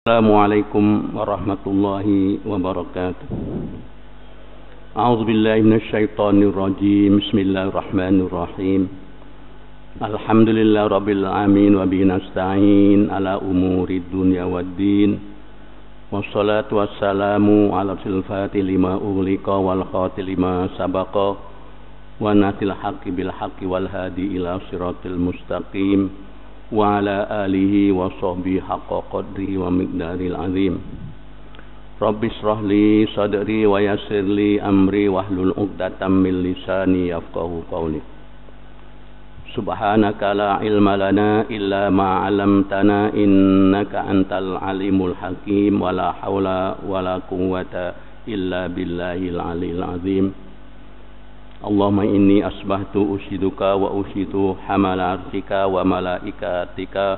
Assalamualaikum warahmatullahi wabarakatuh. A'udzu billahi minasyaitonir rajim. Bismillahirrahmanirrahim. Alhamdulillahi rabbil alamin wa bihi nasta'in ala umurid dunya waddin. Wassalatu wassalamu ala silfati lima ughliqa wal khatil lima sabaqa wa nasil haqqi bil haqqi wal hadi ila siratil mustaqim. Wa ala alihi wa sahbihi haqqa qadrihi wa miqdaril azim. Rabbi shrah li sadri wa yassir li amri wahlul 'uqdatam min lisani yafqahu qawli. Subhanaka la ilma lana illa ma 'allamtana innaka antal alimul hakim wa la haula wa la quwwata illa billahil aliyil azim. Allahumma inni asbahtu ushiduka wa ushidu hamala arsika wa malaikatika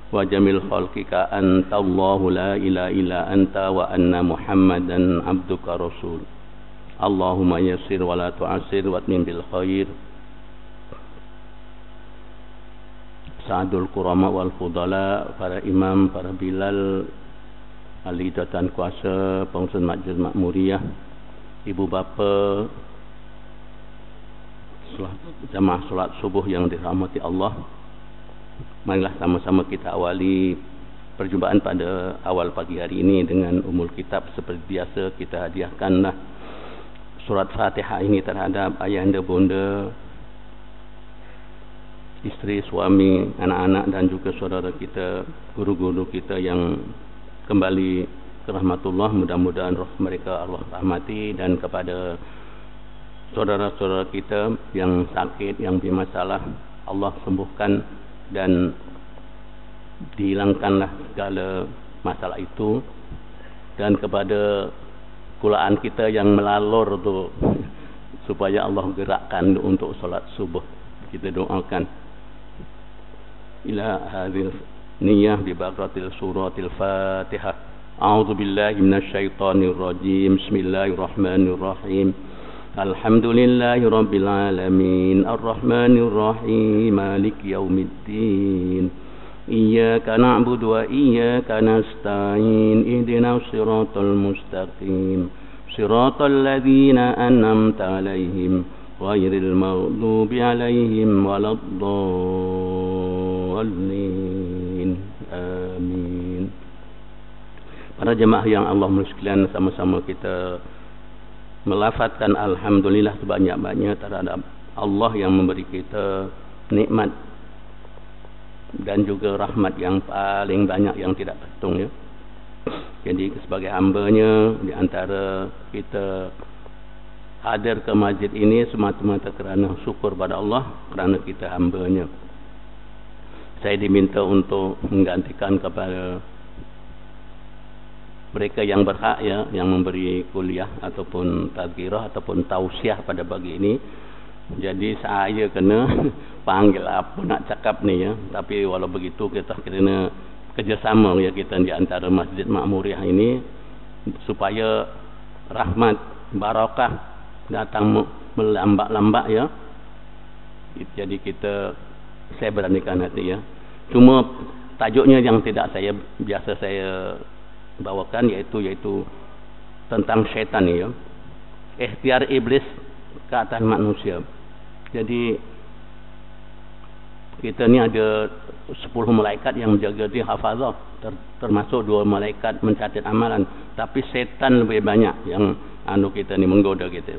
wa jamil khalqika anta Allahu la ilaha illa anta wa anna Muhammadan abduka rasul. Allahumma yassir wa la tu'assir wa atmim bil khair. Sa'adul kurama wal fudala, para imam, para bilal, ahli dan kuasa, pengurus majlis makmuriyah, ibu bapa, jamaah solat subuh yang dirahmati Allah. Marilah sama-sama kita awali perjumpaan pada awal pagi hari ini dengan umul kitab. Seperti biasa kita hadiahkanlah surat Fatihah ini terhadap ayahanda, bunda, isteri, suami, anak-anak dan juga saudara kita, guru-guru kita yang kembali ke rahmatullah. Mudah-mudahan roh mereka Allah rahmati, dan kepada saudara-saudara kita yang sakit, yang bermasalah, Allah sembuhkan dan dihilangkanlah segala masalah itu. Dan kepada kulaan kita yang melalur tu, supaya Allah gerakkan untuk solat subuh, kita doakan. Ila hadhil niyah bi barakatil suratil Fatihah. A'udzu billahi minasyaitonir rajim. Bismillahirrahmanirrahim. Alhamdulillahi rabbil alamin, arrahmanir rahim, maliki yaumiddin. Iyyaka na'budu wa iyyaka nasta'in, ihdinas siratal mustaqim, siratal ladzina an'amta 'alaihim ghairil maghdubi 'alaihim waladdallin. Amin. Para jemaah yang Allah muliakan sekalian, sama-sama kita melafazkan alhamdulillah sebanyak-banyaknya terhadap Allah yang memberi kita nikmat dan juga rahmat yang paling banyak yang tidak terhitung, ya. Jadi sebagai hamba-Nya, di antara kita hadir ke masjid ini semata-mata kerana syukur pada Allah, kerana kita hamba-Nya. Saya diminta untuk menggantikan kepada mereka yang berhak, ya, yang memberi kuliah ataupun tazkirah ataupun tausiah pada pagi ini. Jadi saya kena panggil apa nak cakap ni, ya. Tapi walau begitu kita kena kerjasama, ya, kita di antara masjid makmuriyah ini supaya rahmat barakah datang melambat-lambat, ya. Jadi saya beranikan hati, ya. Cuma tajuknya yang tidak biasa saya bawakan yaitu tentang syaitan, ya. Ikhtiar iblis ke atas manusia. Jadi kita ni ada 10 malaikat yang menjaga di hafazah, termasuk 2 malaikat mencatat amalan. Tapi syaitan lebih banyak yang kita ni menggoda kita.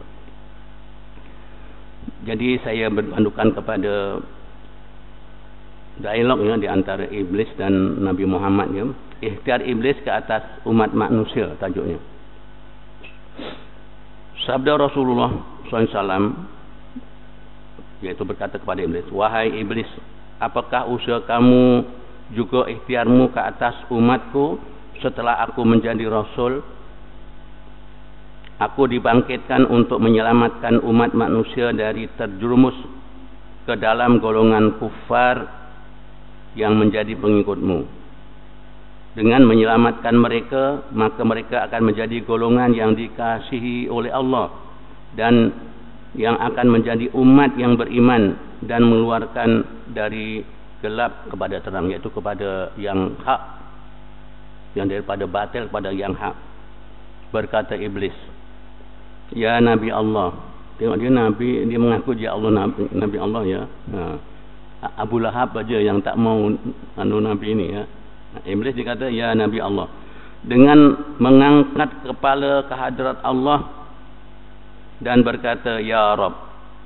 Jadi saya berpandukan kepada dialog, ya, di antara iblis dan Nabi Muhammad, ya. Ikhtiar iblis ke atas umat manusia tajuknya. Sabda Rasulullah SAW, yaitu berkata kepada iblis, wahai iblis, apakah usaha kamu juga ikhtiarmu ke atas umatku setelah aku menjadi rasul? Aku dibangkitkan untuk menyelamatkan umat manusia dari terjerumus ke dalam golongan kufar yang menjadi pengikutmu. Dengan menyelamatkan mereka, maka mereka akan menjadi golongan yang dikasihi oleh Allah dan yang akan menjadi umat yang beriman dan mengeluarkan dari gelap kepada terang, yaitu kepada yang hak. yang daripada batil kepada yang hak. Berkata iblis, ya Nabi Allah. Tengok dia Nabi, dia mengaku dia Allah, Nabi Allah ya. Abu Lahab aja yang tak mau Nabi ini ya. Iblis dia kata, ya Nabi Allah, dengan mengangkat kepala ke hadrat Allah dan berkata, ya Rabb,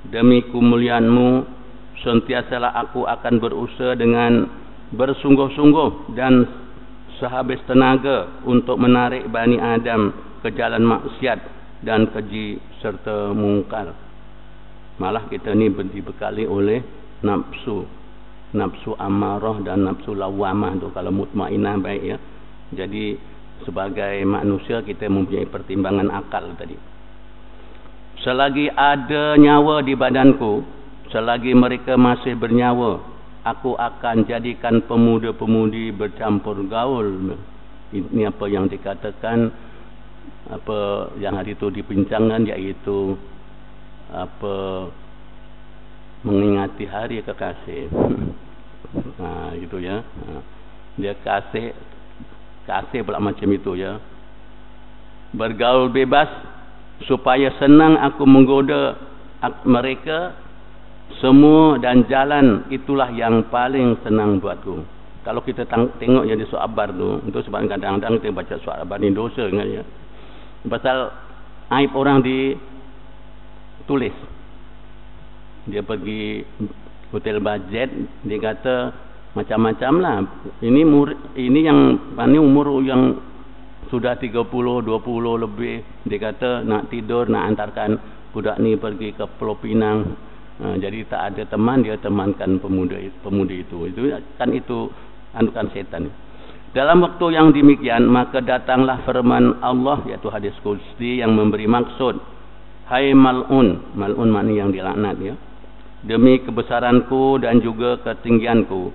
demi kemuliaanmu sentiasalah aku akan berusaha dengan bersungguh-sungguh dan sehabis tenaga untuk menarik Bani Adam ke jalan maksiat dan keji serta mungkar. Malah kita ni dibekali oleh nafsu amarah dan nafsu lawamah tu, kalau mutmainah baik ya. Jadi sebagai manusia kita mempunyai pertimbangan akal tadi. Selagi ada nyawa di badanku, selagi mereka masih bernyawa, aku akan jadikan pemuda-pemudi bercampur gaul. Ini apa yang dikatakan, apa yang hari itu dibincangkan, iaitu apa, mengingati hari kekasih. Gitu ya. Dia kasih pula macam itu ya. Bergaul bebas supaya senang aku menggoda mereka semua, dan jalan itulah yang paling senang buatku. Kalau kita tengok yang di surat Abar tu, itu sebab kadang-kadang kita baca surat Abar ni dosa kan ya. Pasal aib orang ditulis. Dia pergi hotel budget, dia kata macam-macam lah. Ini yang umur yang sudah 30, 20 lebih, dia kata nak tidur, nak antarkan budak ni pergi ke Pulau Pinang. Jadi tak ada teman, dia temankan pemuda itu. Itu kan anukan setan. Dalam waktu yang demikian, maka datanglah firman Allah, iaitu hadis qudsi yang memberi maksud, hai mal'un, mal'un maknanya yang dilaknat ya, demi kebesaranku dan juga ketinggianku,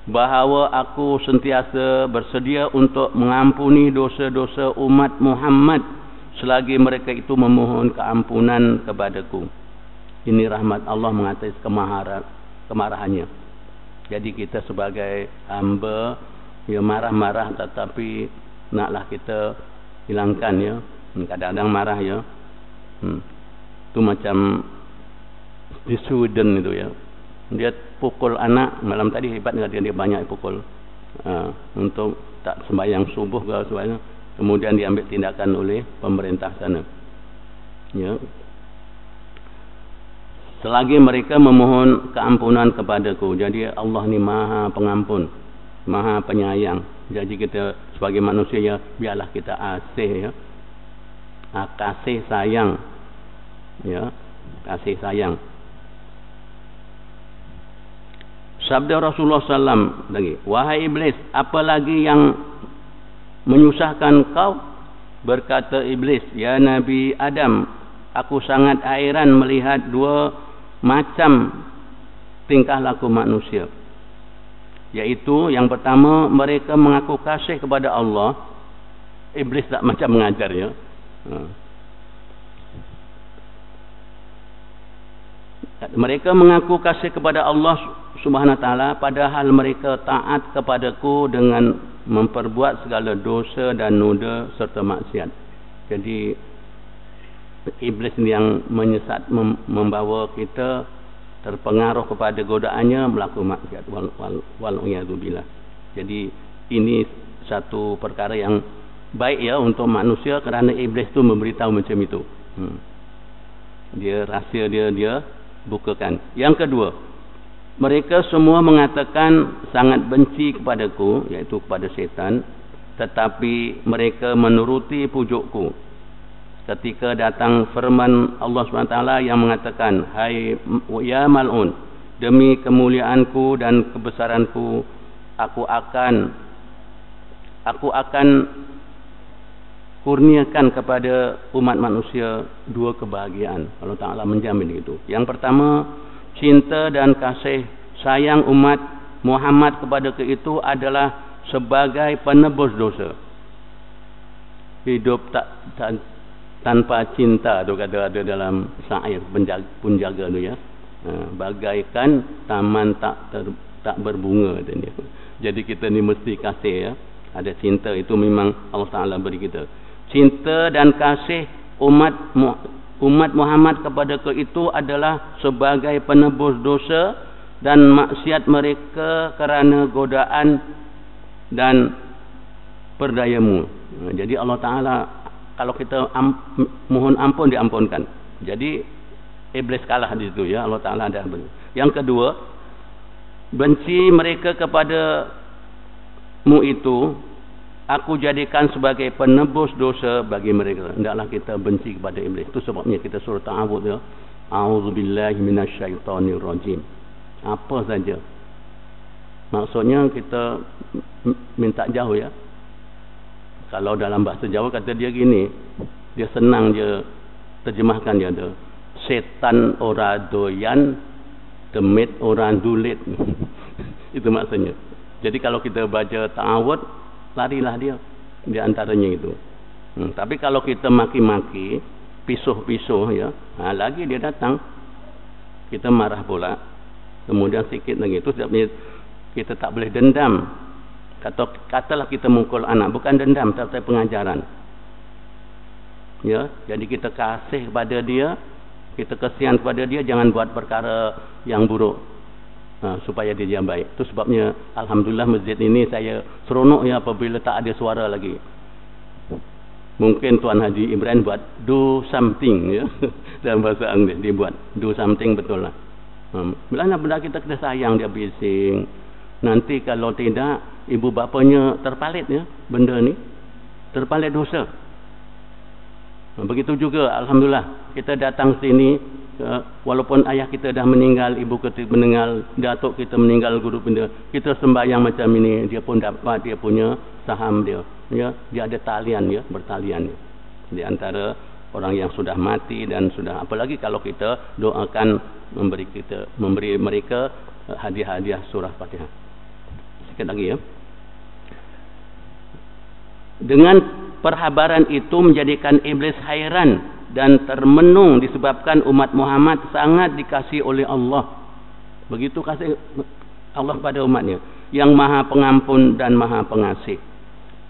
bahawa aku sentiasa bersedia untuk mengampuni dosa-dosa umat Muhammad selagi mereka itu memohon keampunan kepadaku. Ini rahmat Allah mengatasi kemarahannya. Jadi kita sebagai hamba ya marah-marah, tetapi naklah kita hilangkan ya. Kadang-kadang marah ya. Itu macam di Sweden itu ya. Dia pukul anak malam tadi, hebat dia banyak pukul. Untuk tak sembahyang subuh ke sebagainya. Kemudian diambil tindakan oleh pemerintah sana. Ya. Selagi mereka memohon keampunan kepadaku. Jadi Allah ni Maha Pengampun, Maha Penyayang. Jadi kita sebagai manusia ya, biarlah kita asih ya. Kasih sayang. Ya, kasih sayang. Sabda Rasulullah SAW lagi, wahai iblis, apa lagi yang menyusahkan kau? Berkata iblis, ya Nabi Adam, aku sangat hairan melihat dua macam tingkah laku manusia. Yaitu yang pertama, mereka mengaku kasih kepada Allah. Iblis tak macam mengajar ya. Mereka mengaku kasih kepada Allah Subhanahu Wa Taala, padahal mereka taat kepadaku dengan memperbuat segala dosa dan noda serta maksiat. Jadi iblis ni yang menyesat, membawa kita terpengaruh kepada godaannya melakukan maksiat. Wal'iyadzubillah. Jadi ini satu perkara yang baik ya untuk manusia, kerana iblis tu memberitahu macam itu. Dia rahsia dia bukakan. Yang kedua, mereka semua mengatakan sangat benci kepadaku, iaitu kepada setan, tetapi mereka menuruti pujukku. Ketika datang firman Allah SWT yang mengatakan, hai ya mal'un, demi kemuliaanku dan kebesaranku, aku akan kurniakan kepada umat manusia dua kebahagiaan. Allah Ta'ala menjamin itu. Yang pertama, cinta dan kasih sayang umat Muhammad kepada itu adalah sebagai penebus dosa. Hidup tanpa cinta tu kata ada dalam syair Punjaga tu ya. Bagaikan taman tak berbunga dia. Jadi kita ni mesti kasih ya. Ada cinta, itu memang Allah Ta'ala beri kita. Cinta dan kasih umat Muhammad kepada itu adalah sebagai penebus dosa dan maksiat mereka kerana godaan dan perdayamu. Jadi Allah Ta'ala kalau kita mohon ampun, diampunkan. Jadi iblis kalah di situ ya, Allah Ta'ala ada. Yang kedua, benci mereka kepadamu itu aku jadikan sebagai penebus dosa bagi mereka. Hendaklah kita benci kepada iblis. Itu sebabnya kita suruh ta'awudz ya. A'udzubillahi minasyaitonirrajim. Apa saja. Maksudnya kita minta jauh ya. Kalau dalam bahasa Jawa kata dia gini, dia senang je terjemahkan dia tu. Setan ora doyan, demit orang dulit. Itu maksudnya. Jadi kalau kita baca ta'awudz, larilah dia di antaranya itu. Tapi kalau kita maki-maki, pisuh-pisuh ya, lagi dia datang, kita marah pula. Kemudian sikit lagi itu sebabnya kita tak boleh dendam. Katalah kita mukul anak, bukan dendam tapi pengajaran. Ya, jadi kita kasih kepada dia, kita kasihan kepada dia, jangan buat perkara yang buruk. Supaya dia baik. Itu sebabnya alhamdulillah masjid ini saya seronok ya apabila tak ada suara lagi. Mungkin Tuan Haji Ibrahim buat do something ya. Dalam bahasa Inggeris dia buat do something, betul lah. Bila benda kita sayang dia bising. Nanti kalau tidak ibu bapanya terpalit ya benda ni. Terpalit dosa. Begitu juga alhamdulillah kita datang sini, walaupun ayah kita dah meninggal, ibu kita meninggal, datuk kita meninggal, guru benda, kita sembahyang macam ini, dia pun dapat dia punya saham dia ya. Dia ada talian ya, bertalian ya, di antara orang yang sudah mati dan sudah, apalagi kalau kita doakan memberi mereka hadiah-hadiah surah Fatihah. Sikit lagi ya. Dengan perhabaran itu menjadikan iblis hairan dan termenung disebabkan umat Muhammad sangat dikasihi oleh Allah. Begitu kasih Allah pada umatnya yang maha pengampun dan maha pengasih.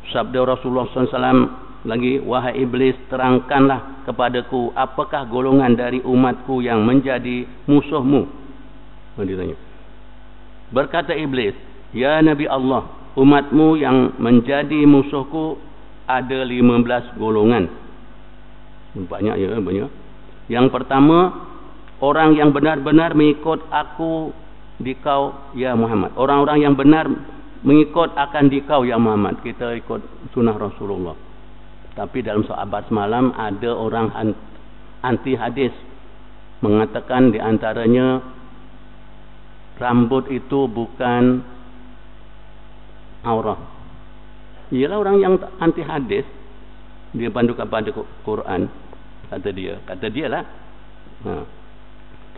Sabda Rasulullah SAW lagi, wahai iblis, terangkanlah kepadaku apakah golongan dari umatku yang menjadi musuhmu. Ditanya. Berkata iblis, ya Nabi Allah, umatmu yang menjadi musuhku ada 15 golongan. Banyak ya, banyak. Yang pertama, orang yang benar-benar mengikut aku di kau ya Muhammad. Orang-orang yang benar mengikut akan di kau ya Muhammad. Kita ikut sunnah Rasulullah. Tapi dalam sahabat semalam ada orang anti hadis, mengatakan di antaranya rambut itu bukan aurah. Ialah orang yang anti hadis, dia pandu kepada Quran, kata dia lah.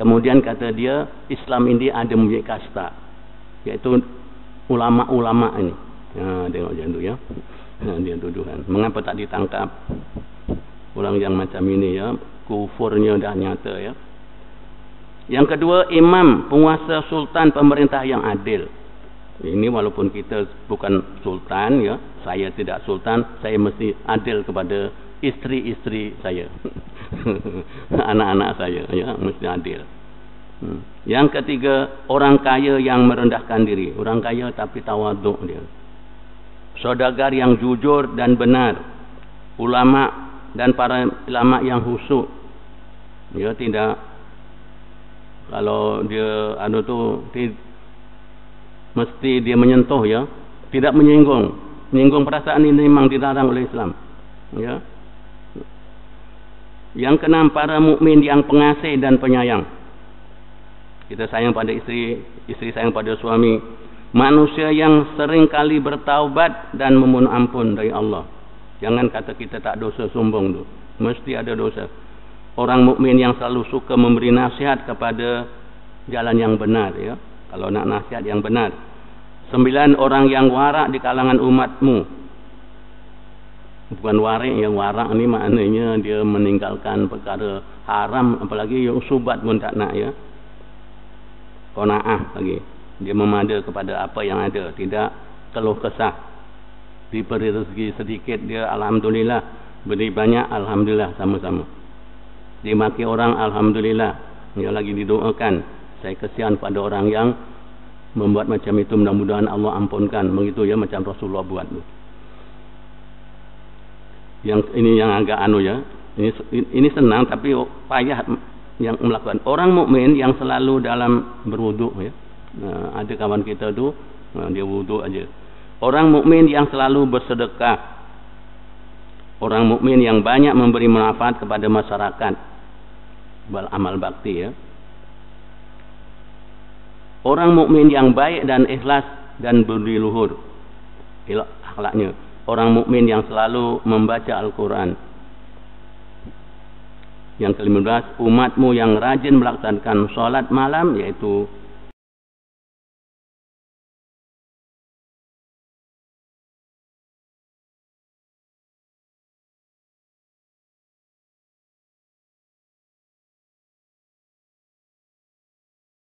Kemudian kata dia Islam ini ada mempunyai kasta, iaitu ulama-ulama ini. Tengok macam tu ya. Dia tuduhan. Mengapa tak ditangkap orang yang macam ini ya? Kufurnya dah nyata ya. Yang kedua, imam, penguasa, sultan, pemerintah yang adil. Ini walaupun kita bukan sultan ya, saya tidak sultan, saya mesti adil kepada isteri-isteri saya. Anak-anak saya ya, mesti adil. Yang ketiga, orang kaya yang merendahkan diri. Orang kaya tapi tawaduk dia. Saudagar yang jujur dan benar. Ulama dan para ulama yang khusyuk. Ya, tidak, kalau dia mesti dia menyentuh ya, tidak menyinggung perasaan ini memang dilarang oleh Islam ya. Yang keenam, para mukmin yang pengasih dan penyayang. Kita sayang pada isteri sayang pada suami. Manusia yang sering kali bertaubat dan memohon ampun dari Allah. Jangan kata kita tak dosa, sombong tu, mesti ada dosa. Orang mukmin yang selalu suka memberi nasihat kepada jalan yang benar ya. Kalau nak nasihat yang benar. 9, orang yang warak di kalangan umatmu. Bukan warik, yang warak ni maknanya dia meninggalkan perkara haram, apalagi yang usubat pun tak nak ya. Qanaah lagi, dia memada kepada apa yang ada, tidak keluh kesah. diberi rezeki sedikit dia alhamdulillah, beri banyak alhamdulillah, sama-sama. Dimaki orang alhamdulillah, yang lagi didoakan. Saya kesian pada orang yang membuat macam itu, mudah-mudahan Allah ampunkan. Begitu ya, macam Rasulullah buat. Yang ini yang agak ya. Ini senang tapi payah yang melakukan. Orang mukmin yang selalu dalam berwuduk ya. Ada kawan kita tu dia wuduk aja. Orang mukmin yang selalu bersedekah. Orang mukmin yang banyak memberi manfaat kepada masyarakat. Beramal bakti ya. Orang mukmin yang baik dan ikhlas dan budi luhur. Akhlaknya. Orang mukmin yang selalu membaca Al-Quran. Yang ke-15, umatmu yang rajin melaksanakan solat malam, yaitu